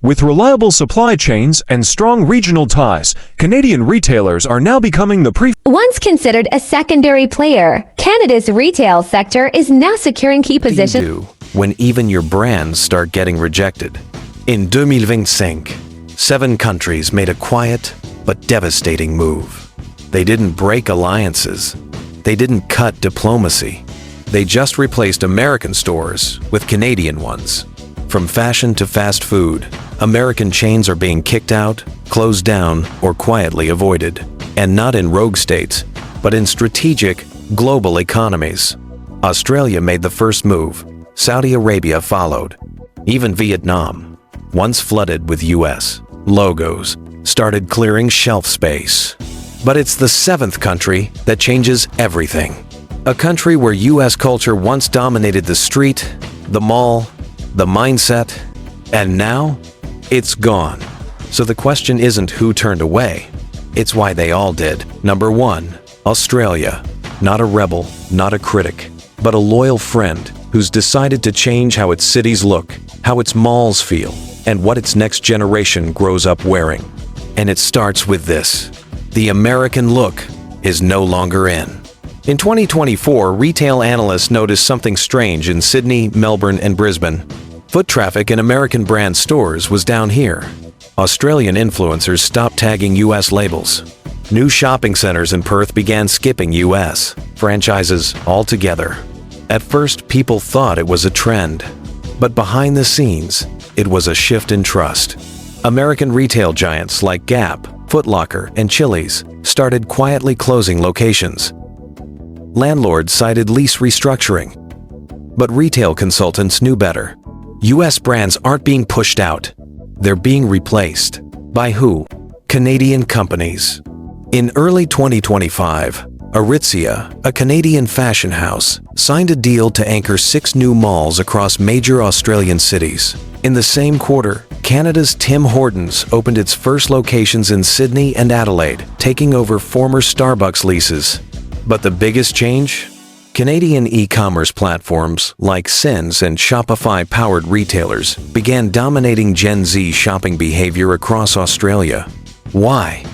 With reliable supply chains and strong regional ties, Canadian retailers are now becoming the Once considered a secondary player, Canada's retail sector is now securing key positions. Do when even your brands start getting rejected. In 2025, 7 countries made a quiet but devastating move. They didn't break alliances. They didn't cut diplomacy. They just replaced American stores with Canadian ones. From fashion to fast food, American chains are being kicked out, closed down, or quietly avoided. And not in rogue states, but in strategic, global economies. Australia made the first move. Saudi Arabia followed. Even Vietnam, once flooded with US logos, started clearing shelf space. But it's the 7th country that changes everything. A country where US culture once dominated the street, the mall, the mindset, and now it's gone. So the question isn't who turned away, it's why they all did. Number 1, Australia. Not a rebel, not a critic, but a loyal friend who's decided to change how its cities look, how its malls feel, and what its next generation grows up wearing. And it starts with this. The American look is no longer in. In 2024, retail analysts noticed something strange in Sydney, Melbourne, and Brisbane. Foot traffic in American brand stores was down here. Australian influencers stopped tagging US labels. New shopping centers in Perth began skipping US franchises altogether. At first, people thought it was a trend. But behind the scenes, it was a shift in trust. American retail giants like Gap, Foot Locker, and Chili's started quietly closing locations. Landlords cited lease restructuring. But retail consultants knew better. US brands aren't being pushed out. They're being replaced. By who? Canadian companies. In early 2025, Aritzia, a Canadian fashion house, signed a deal to anchor 6 new malls across major Australian cities. In the same quarter, Canada's Tim Hortons opened its first locations in Sydney and Adelaide, taking over former Starbucks leases. But the biggest change? Canadian e-commerce platforms like Sins and Shopify-powered retailers began dominating Gen Z shopping behavior across Australia. Why?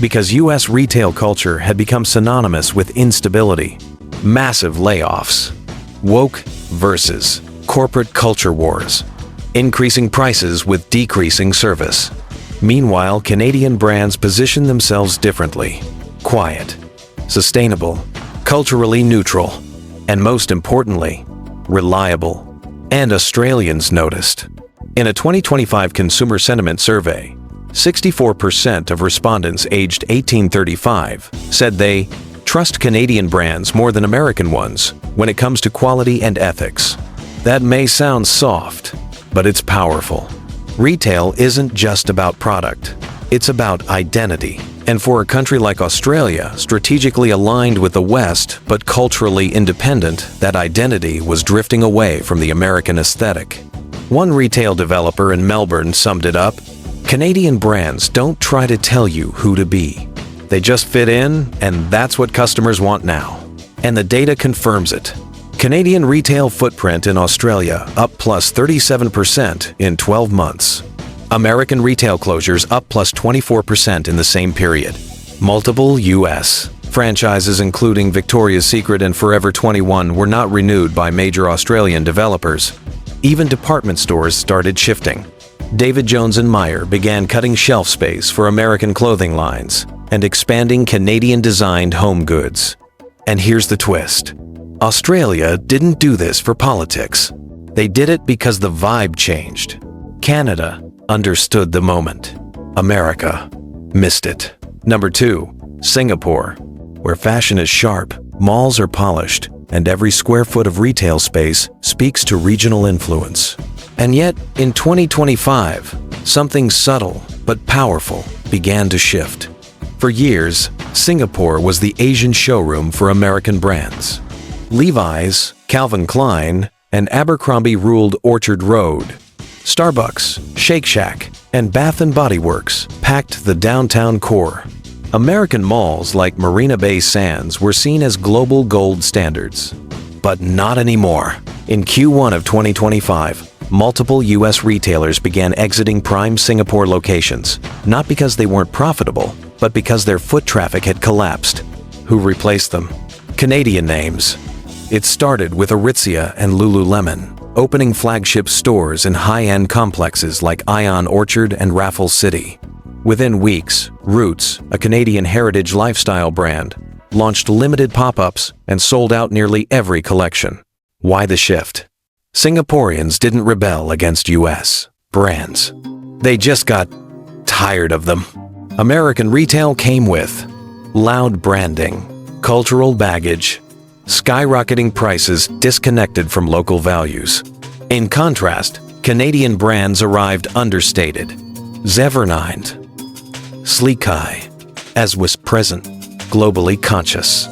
Because US retail culture had become synonymous with instability, massive layoffs, woke versus corporate culture wars, increasing prices with decreasing service. Meanwhile, Canadian brands position themselves differently: quiet, sustainable, culturally neutral, and most importantly, reliable. And Australians noticed. In a 2025 consumer sentiment survey, 64% of respondents aged 18-35 said they trust Canadian brands more than American ones when it comes to quality and ethics. That may sound soft, but it's powerful. Retail isn't just about product, it's about identity. And for a country like Australia, strategically aligned with the West but culturally independent, that identity was drifting away from the American aesthetic. One retail developer in Melbourne summed it up: Canadian brands don't try to tell you who to be. They just fit in, and that's what customers want now. And the data confirms it. Canadian retail footprint in Australia up plus 37% in 12 months. American retail closures up plus 24% in the same period. Multiple US franchises including Victoria's Secret and Forever 21 were not renewed by major Australian developers. Even department stores started shifting. David Jones and Meyer began cutting shelf space for American clothing lines and expanding Canadian-designed home goods. And here's the twist. Australia didn't do this for politics. They did it because the vibe changed. Canada understood the moment. America missed it. Number 2, Singapore, where fashion is sharp, malls are polished, and every square foot of retail space speaks to regional influence. And yet, in 2025, something subtle but powerful began to shift. For years, Singapore was the Asian showroom for American brands. Levi's, Calvin Klein, and Abercrombie ruled Orchard Road. Starbucks, Shake Shack, and Bath & Body Works packed the downtown core. American malls like Marina Bay Sands were seen as global gold standards. But not anymore. In Q1 of 2025, multiple U.S. retailers began exiting prime Singapore locations, not because they weren't profitable, but because their foot traffic had collapsed. Who replaced them? Canadian names. It started with Aritzia and Lululemon, opening flagship stores in high-end complexes like Ion Orchard and Raffles City. Within weeks, Roots, a Canadian heritage lifestyle brand, launched limited pop-ups and sold out nearly every collection. Why the shift? Singaporeans didn't rebel against U.S. brands. They just got tired of them. American retail came with loud branding, cultural baggage, skyrocketing prices disconnected from local values. In contrast, Canadian brands arrived understated, Zevernind, sleek high, as was present, globally conscious,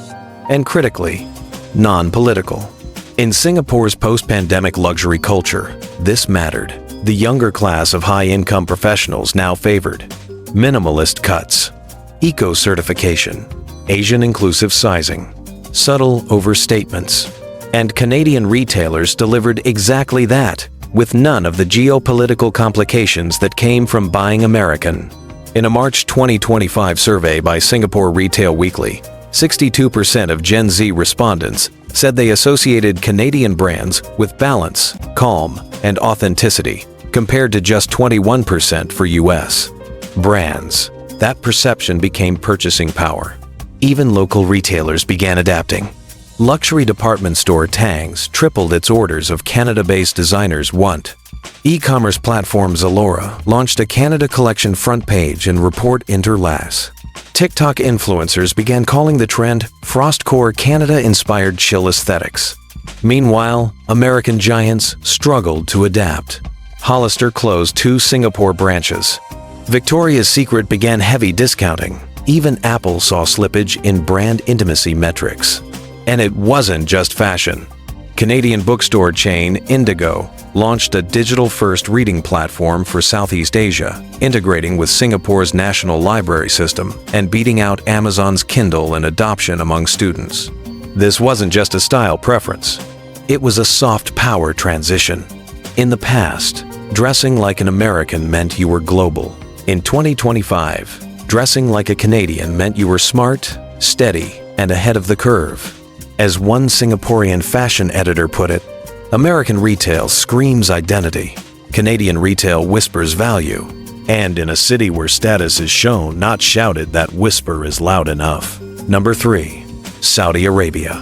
and critically, non-political. In Singapore's post-pandemic luxury culture, this mattered. The younger class of high-income professionals now favored minimalist cuts, eco-certification, Asian-inclusive sizing, subtle overstatements, and Canadian retailers delivered exactly that, with none of the geopolitical complications that came from buying American. In a March 2025 survey by Singapore Retail Weekly, 62% of Gen Z respondents said they associated Canadian brands with balance, calm, and authenticity, compared to just 21% for US brands. That perception became purchasing power. Even local retailers began adapting. Luxury department store Tangs tripled its orders of Canada-based designers Want. E-commerce platform Zalora launched a Canada collection front page and report interlace. TikTok influencers began calling the trend Frostcore Canada-inspired chill aesthetics. Meanwhile, American giants struggled to adapt. Hollister closed 2 Singapore branches. Victoria's Secret began heavy discounting. Even Apple saw slippage in brand intimacy metrics. And it wasn't just fashion. Canadian bookstore chain Indigo launched a digital-first reading platform for Southeast Asia, integrating with Singapore's national library system and beating out Amazon's Kindle in adoption among students. This wasn't just a style preference. It was a soft power transition. In the past, dressing like an American meant you were global. In 2025, dressing like a Canadian meant you were smart, steady, and ahead of the curve. As one Singaporean fashion editor put it, American retail screams identity, Canadian retail whispers value, and in a city where status is shown, not shouted, that whisper is loud enough. Number 3. Saudi Arabia,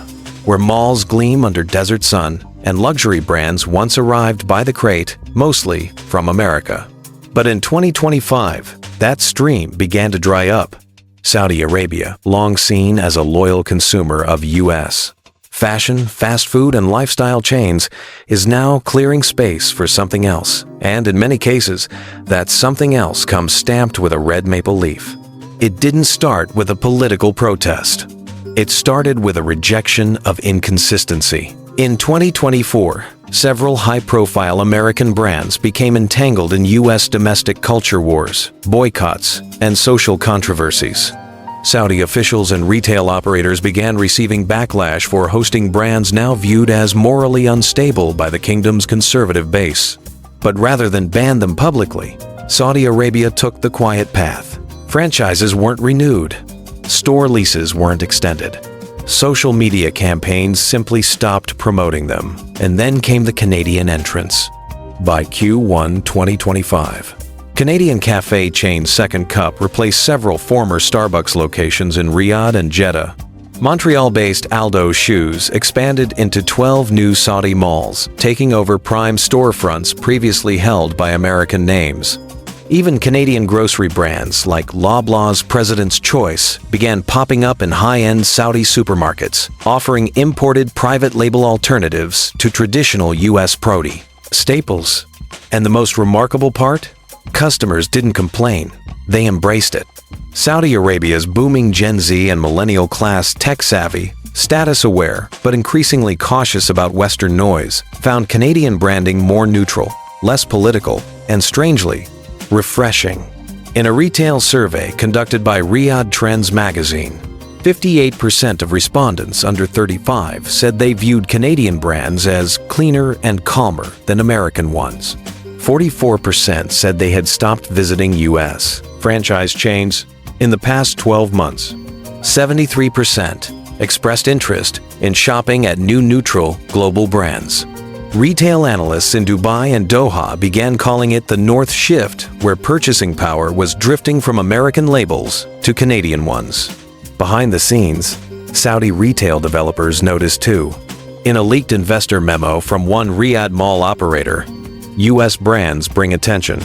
where malls gleam under desert sun and luxury brands once arrived by the crate, mostly from America. But in 2025, that stream began to dry up. Saudi Arabia, long seen as a loyal consumer of U.S. fashion, fast food, and lifestyle chains, is now clearing space for something else. And in many cases, that something else comes stamped with a red maple leaf. It didn't start with a political protest. It started with a rejection of inconsistency. In 2024, several high-profile American brands became entangled in U.S. domestic culture wars, boycotts, and social controversies. Saudi officials and retail operators began receiving backlash for hosting brands now viewed as morally unstable by the kingdom's conservative base. But rather than ban them publicly, Saudi Arabia took the quiet path. Franchises weren't renewed. Store leases weren't extended. Social media campaigns simply stopped promoting them. And then came the Canadian entrance. By Q1 2025, Canadian cafe chain Second Cup replaced several former Starbucks locations in Riyadh and Jeddah. Montreal-based Aldo Shoes expanded into 12 new Saudi malls, taking over prime storefronts previously held by American names. Even Canadian grocery brands like Loblaws President's Choice began popping up in high-end Saudi supermarkets, offering imported private label alternatives to traditional U.S. produce staples. And the most remarkable part? Customers didn't complain. They embraced it. Saudi Arabia's booming Gen Z and millennial class, tech-savvy, status-aware, but increasingly cautious about Western noise, found Canadian branding more neutral, less political, and strangely, refreshing. In a retail survey conducted by Riyadh Trends magazine, 58% of respondents under 35 said they viewed Canadian brands as cleaner and calmer than American ones. 44% said they had stopped visiting U.S. franchise chains in the past 12 months. 73% expressed interest in shopping at new neutral global brands. Retail analysts in Dubai and Doha began calling it the North Shift, where purchasing power was drifting from American labels to Canadian ones. Behind the scenes, Saudi retail developers noticed too. In a leaked investor memo from one Riyadh mall operator, U.S. brands bring attention.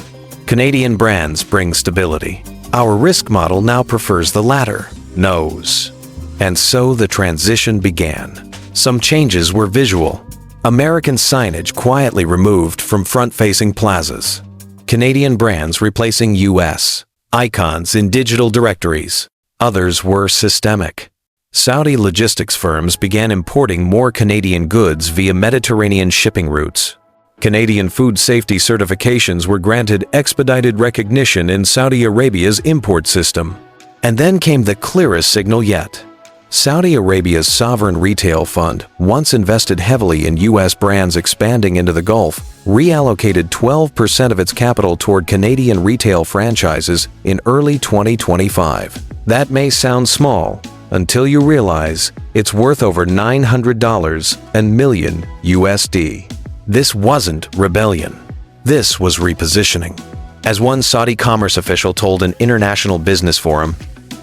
Canadian brands bring stability. Our risk model now prefers the latter, knows. And so the transition began. Some changes were visual. American signage quietly removed from front-facing plazas. Canadian brands replacing U.S. icons in digital directories. Others were systemic. Saudi logistics firms began importing more Canadian goods via Mediterranean shipping routes. Canadian food safety certifications were granted expedited recognition in Saudi Arabia's import system. And then came the clearest signal yet. Saudi Arabia's sovereign retail fund, once invested heavily in U.S. brands expanding into the Gulf, reallocated 12% of its capital toward Canadian retail franchises in early 2025. That may sound small until you realize it's worth over $900 million USD. This wasn't rebellion. This was repositioning. As one Saudi commerce official told an international business forum,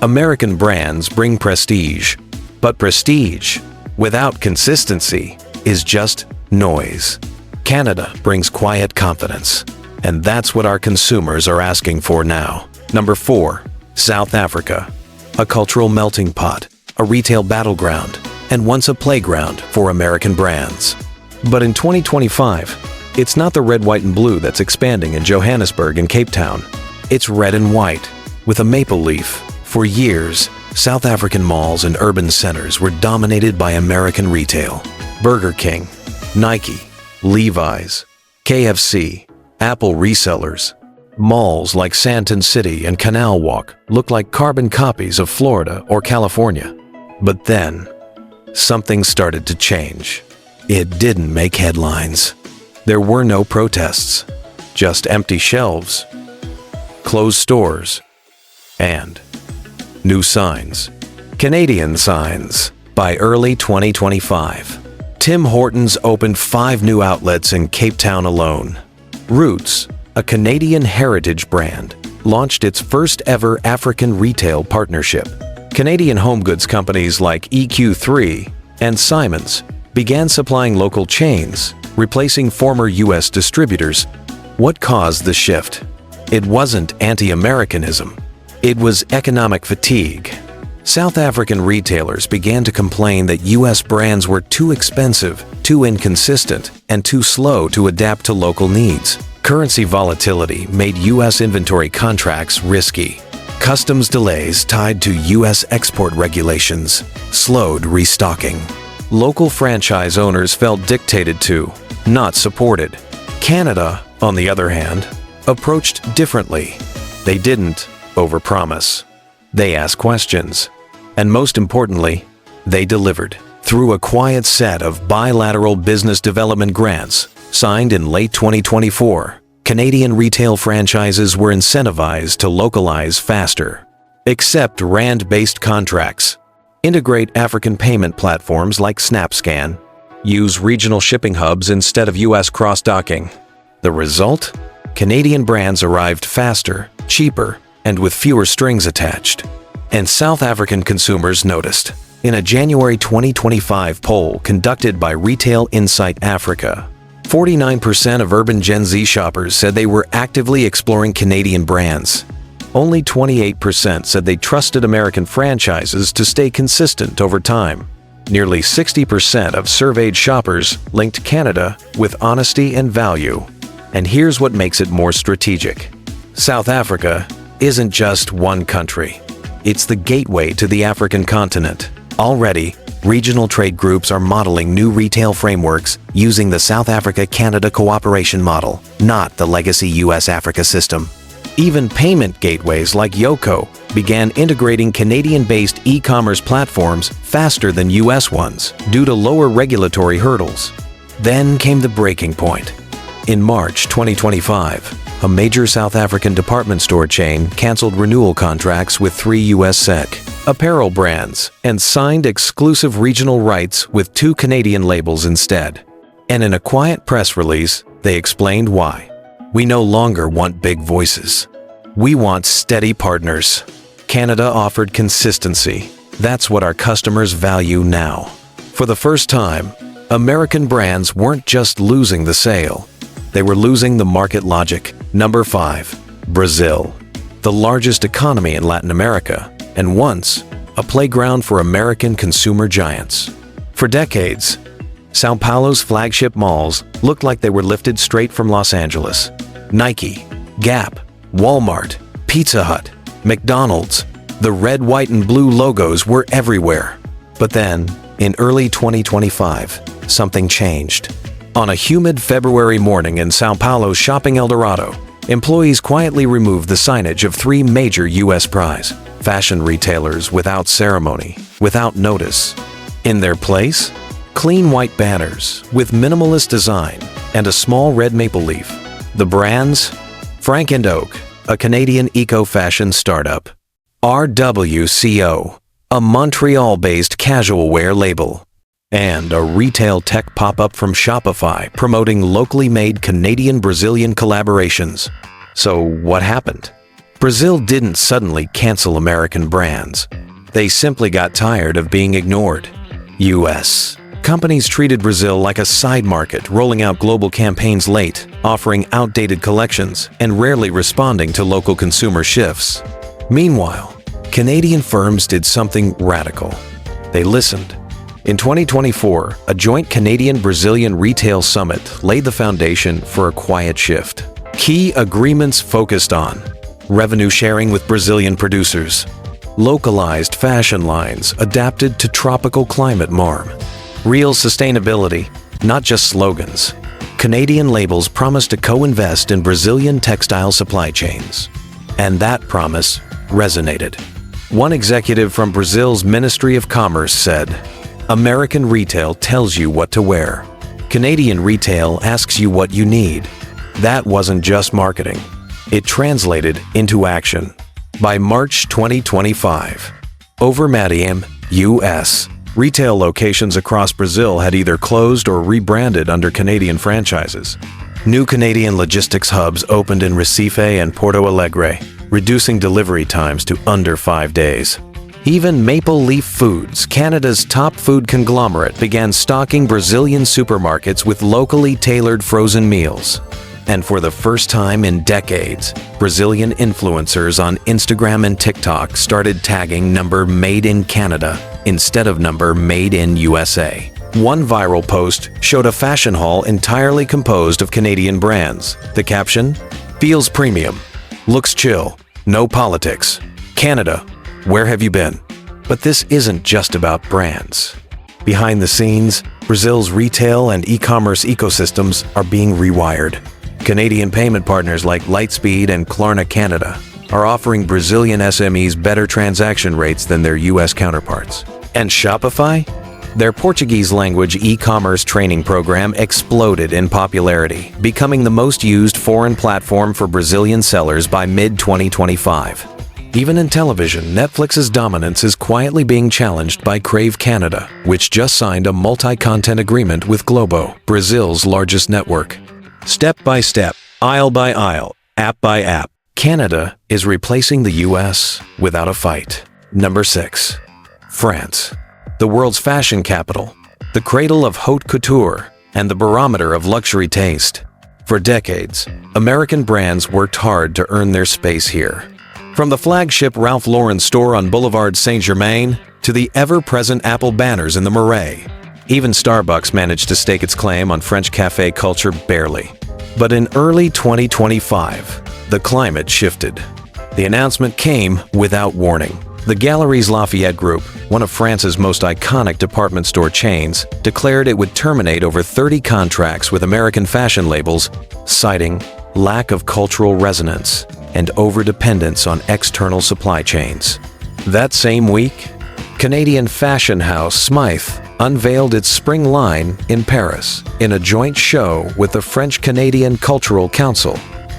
American brands bring prestige, but prestige without consistency is just noise. Canada brings quiet confidence, and that's what our consumers are asking for now. Number 4, South Africa. A cultural melting pot, a retail battleground, and once a playground for American brands. But in 2025, it's not the red, white, and blue that's expanding in Johannesburg and Cape Town. It's red and white, with a maple leaf. For years, South African malls and urban centers were dominated by American retail. Burger King, Nike, Levi's, KFC, Apple resellers. Malls like Sandton City and Canal Walk look like carbon copies of Florida or California. But then, something started to change. It didn't make headlines. There were no protests, just empty shelves, closed stores, and new signs. Canadian signs. By early 2025, Tim Hortons opened 5 new outlets in Cape Town alone. Roots, a Canadian heritage brand, launched its first ever African retail partnership. Canadian home goods companies like EQ3 and Simons began supplying local chains, replacing former U.S. distributors. What caused the shift? It wasn't anti-Americanism. It was economic fatigue. South African retailers began to complain that U.S. brands were too expensive, too inconsistent, and too slow to adapt to local needs. Currency volatility made U.S. inventory contracts risky. Customs delays tied to U.S. export regulations slowed restocking. Local franchise owners felt dictated to, not supported. Canada, on the other hand, approached differently. They didn't overpromise. They asked questions. And most importantly, they delivered. Through a quiet set of bilateral business development grants signed in late 2024, Canadian retail franchises were incentivized to localize faster. Accept rand-based contracts. Integrate African payment platforms like SnapScan. Use regional shipping hubs instead of U.S. cross-docking. The result? Canadian brands arrived faster, cheaper, and with fewer strings attached. And South African consumers noticed. In a January 2025 poll conducted by Retail Insight Africa, 49% of urban Gen Z shoppers said they were actively exploring Canadian brands. Only 28% said they trusted American franchises to stay consistent over time. Nearly 60% of surveyed shoppers linked Canada with honesty and value. And here's what makes it more strategic. South Africa isn't just one country. It's the gateway to the African continent. Already, regional trade groups are modeling new retail frameworks using the South Africa-Canada cooperation model, not the legacy U.S.-Africa system. Even payment gateways like Yoko began integrating Canadian-based e-commerce platforms faster than US ones due to lower regulatory hurdles. Then came the breaking point. In March 2025, a major South African department store chain canceled renewal contracts with 3 US SEC apparel brands and signed exclusive regional rights with 2 Canadian labels instead. And in a quiet press release, they explained why. We no longer want big voices. We want steady partners. Canada offered consistency. That's what our customers value now. For the first time, American brands weren't just losing the sale. They were losing the market logic. Number 5. Brazil. The largest economy in Latin America, and once a playground for American consumer giants. For decades, São Paulo's flagship malls looked like they were lifted straight from Los Angeles. Nike, Gap, Walmart, Pizza Hut, McDonald's. The red, white, and blue logos were everywhere. But then, in early 2025, something changed. On a humid February morning in São Paulo's shopping El Dorado, employees quietly removed the signage of 3 major U.S. fashion retailers without ceremony, without notice. In their place, clean white banners with minimalist design and a small red maple leaf. The brands? Frank & Oak, a Canadian eco-fashion startup. RWCO, a Montreal-based casual wear label. And a retail tech pop-up from Shopify promoting locally made Canadian-Brazilian collaborations. So what happened? Brazil didn't suddenly cancel American brands. They simply got tired of being ignored. US. Companies treated Brazil like a side market, rolling out global campaigns late, offering outdated collections, and rarely responding to local consumer shifts. Meanwhile, Canadian firms did something radical. They listened. In 2024, a joint Canadian-Brazilian retail summit laid the foundation for a quiet shift. Key agreements focused on revenue sharing with Brazilian producers, localized fashion lines adapted to tropical climate real sustainability, not just slogans. Canadian labels promised to co-invest in Brazilian textile supply chains. And that promise resonated. One executive from Brazil's Ministry of Commerce said, "American retail tells you what to wear. Canadian retail asks you what you need." That wasn't just marketing. It translated into action. By March 2025, over Madiam, US, retail locations across Brazil had either closed or rebranded under Canadian franchises. New Canadian logistics hubs opened in Recife and Porto Alegre, reducing delivery times to under 5 days. Even Maple Leaf Foods, Canada's top food conglomerate, began stocking Brazilian supermarkets with locally tailored frozen meals. And for the first time in decades, Brazilian influencers on Instagram and TikTok started tagging number Made in Canada instead of number Made in USA. One viral post showed a fashion haul entirely composed of Canadian brands. The caption? "Feels premium. Looks chill. No politics. Canada, where have you been?" But this isn't just about brands. Behind the scenes, Brazil's retail and e-commerce ecosystems are being rewired. Canadian payment partners like Lightspeed and Klarna Canada are offering Brazilian SMEs better transaction rates than their US counterparts. And Shopify? Their Portuguese-language e-commerce training program exploded in popularity, becoming the most used foreign platform for Brazilian sellers by mid-2025. Even in television, Netflix's dominance is quietly being challenged by Crave Canada, which just signed a multi-content agreement with Globo, Brazil's largest network. Step by step, aisle by aisle, app by app, Canada is replacing the US without a fight. Number 6. France. The world's fashion capital, the cradle of haute couture, and the barometer of luxury taste. For decades, American brands worked hard to earn their space here. From the flagship Ralph Lauren store on Boulevard Saint-Germain to the ever-present Apple banners in the Marais, even Starbucks managed to stake its claim on French cafe culture barely. But in early 2025, the climate shifted. The announcement came without warning. The Galeries Lafayette Group, one of France's most iconic department store chains, declared it would terminate over 30 contracts with American fashion labels, citing lack of cultural resonance. and overdependence on external supply chains. That same week, Canadian fashion house Smythe unveiled its spring line in Paris in a joint show with the French-Canadian Cultural Council.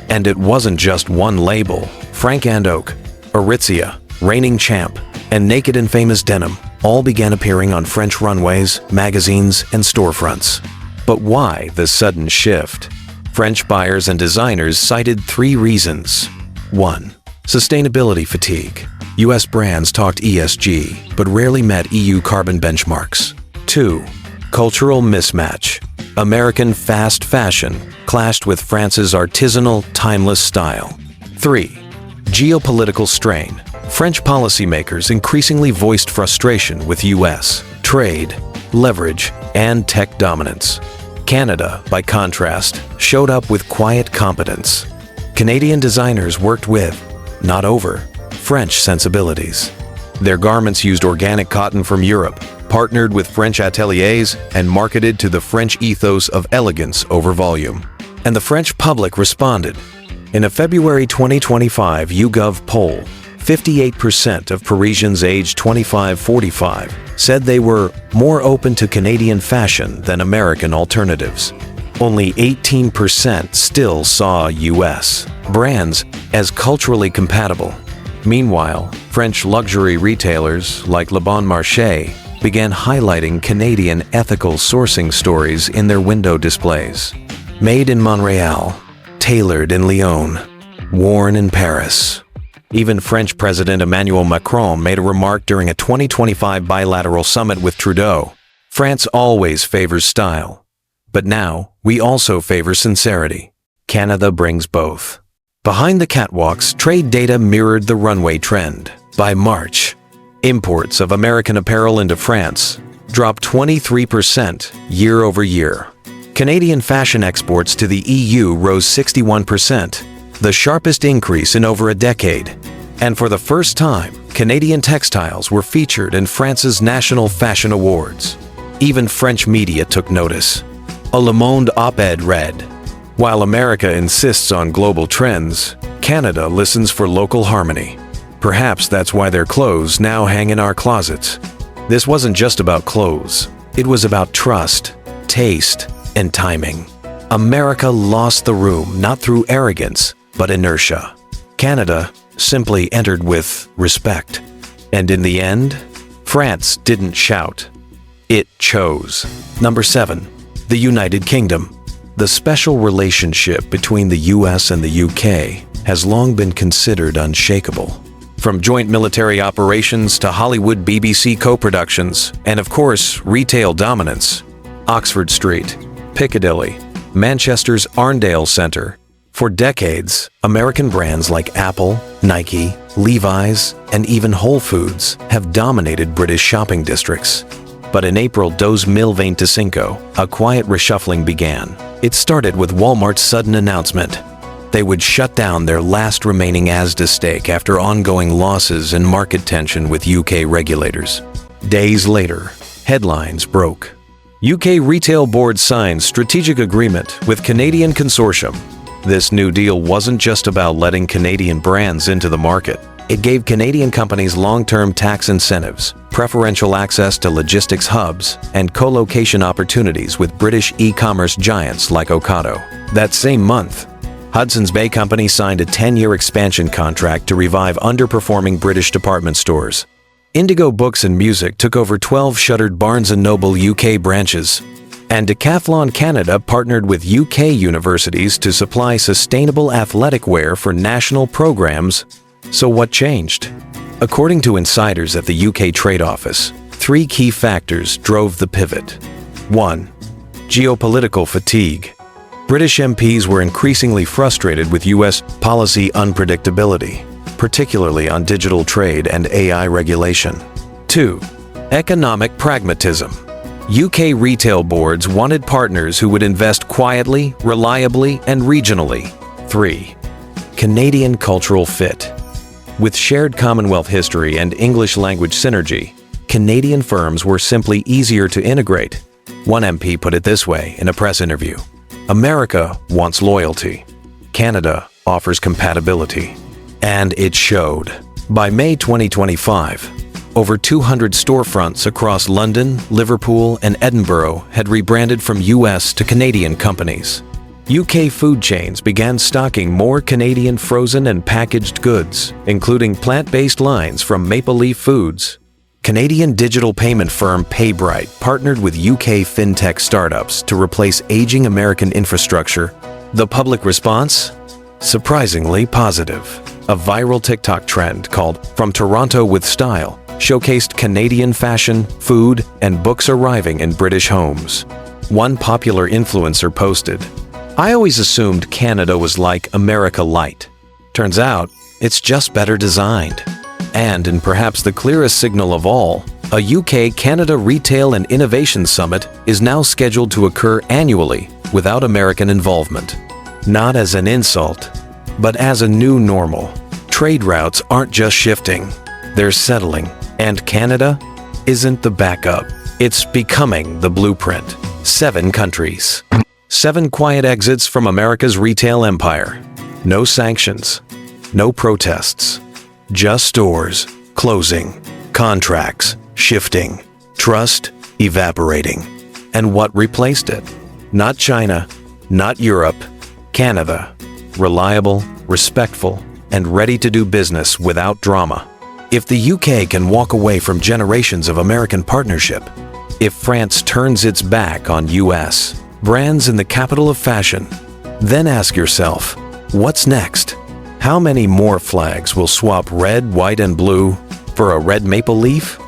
And it wasn't just one label. Frank and Oak, Aritzia, Reigning Champ, and Naked and Famous Denim all began appearing on French runways, magazines, and storefronts. But why the sudden shift? French buyers and designers cited 3 reasons. 1. Sustainability fatigue. US brands talked ESG, but rarely met EU carbon benchmarks. 2. Cultural mismatch. American fast fashion clashed with France's artisanal, timeless style. 3. Geopolitical strain. French policymakers increasingly voiced frustration with US trade, leverage, and tech dominance. Canada, by contrast, showed up with quiet competence. Canadian designers worked with, not over, French sensibilities. Their garments used organic cotton from Europe, partnered with French ateliers, and marketed to the French ethos of elegance over volume. And the French public responded. In a February 2025 YouGov poll, 58% of Parisians aged 25-45 said they were more open to Canadian fashion than American alternatives. Only 18% still saw US brands as culturally compatible. Meanwhile, French luxury retailers like Le Bon Marché began highlighting Canadian ethical sourcing stories in their window displays. Made in Montreal, tailored in Lyon, worn in Paris. Even French President Emmanuel Macron made a remark during a 2025 bilateral summit with Trudeau. France always favors style. But now, we also favor sincerity. Canada brings both. Behind the catwalks, trade data mirrored the runway trend. By March, imports of American apparel into France dropped 23% year over year. Canadian fashion exports to the EU rose 61%, the sharpest increase in over a decade. And for the first time, Canadian textiles were featured in France's National Fashion Awards. Even French media took notice. A Le Monde op-ed read, "While America insists on global trends, Canada listens for local harmony. Perhaps that's why their clothes now hang in our closets." This wasn't just about clothes. It was about trust, taste, and timing. America lost the room not through arrogance, but inertia. Canada simply entered with respect. And in the end, France didn't shout. It chose. Number 7. The United Kingdom. The special relationship between the US and the UK has long been considered unshakable. From joint military operations to Hollywood BBC co-productions, and of course, retail dominance. Oxford Street, Piccadilly, Manchester's Arndale Centre. For decades, American brands like Apple, Nike, Levi's, and even Whole Foods have dominated British shopping districts. But in April 2025, a quiet reshuffling began. It started with Walmart's sudden announcement. They would shut down their last remaining Asda stake after ongoing losses and market tension with UK regulators. Days later, headlines broke. UK Retail Board signs strategic agreement with Canadian consortium. This new deal wasn't just about letting Canadian brands into the market. It gave Canadian companies long-term tax incentives, preferential access to logistics hubs, and co-location opportunities with British e-commerce giants like Ocado. That same month, Hudson's Bay Company signed a 10-year expansion contract to revive underperforming British department stores. Indigo Books and Music took over 12 shuttered Barnes & Noble UK branches. And Decathlon Canada partnered with UK universities to supply sustainable athletic wear for national programs. So what changed? According to insiders at the UK Trade Office, 3 key factors drove the pivot. 1. Geopolitical fatigue. British MPs were increasingly frustrated with US policy unpredictability, particularly on digital trade and AI regulation. 2. Economic pragmatism. UK retail boards wanted partners who would invest quietly, reliably, and regionally. 3. Canadian cultural fit. With shared Commonwealth history and English language synergy, Canadian firms were simply easier to integrate. One MP put it this way in a press interview: "America wants loyalty. Canada offers compatibility." And it showed. By May 2025, over 200 storefronts across London, Liverpool, and Edinburgh had rebranded from US to Canadian companies. UK food chains began stocking more Canadian frozen and packaged goods, including plant-based lines from Maple Leaf Foods. Canadian digital payment firm PayBright partnered with UK fintech startups to replace aging American infrastructure. The public response? Surprisingly positive. A viral TikTok trend called "From Toronto with Style" showcased Canadian fashion, food, and books arriving in British homes. One popular influencer posted, "I always assumed Canada was like America Light. Turns out, it's just better designed." And in perhaps the clearest signal of all, a UK-Canada Retail and Innovation Summit is now scheduled to occur annually without American involvement. Not as an insult, but as a new normal. Trade routes aren't just shifting, they're settling. And Canada isn't the backup. It's becoming the blueprint. 7 countries. 7 quiet exits from America's retail empire. No sanctions. No protests. Just stores closing, contracts shifting, trust evaporating. And what replaced it? Not China, not Europe, Canada. Reliable, respectful, and ready to do business without drama. If the UK can walk away from generations of American partnership, if France turns its back on US brands in the capital of fashion, then ask yourself, what's next? How many more flags will swap red, white, and blue for a red maple leaf?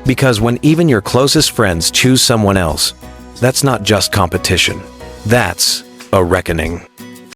Because when even your closest friends choose someone else, that's not just competition. That's a reckoning.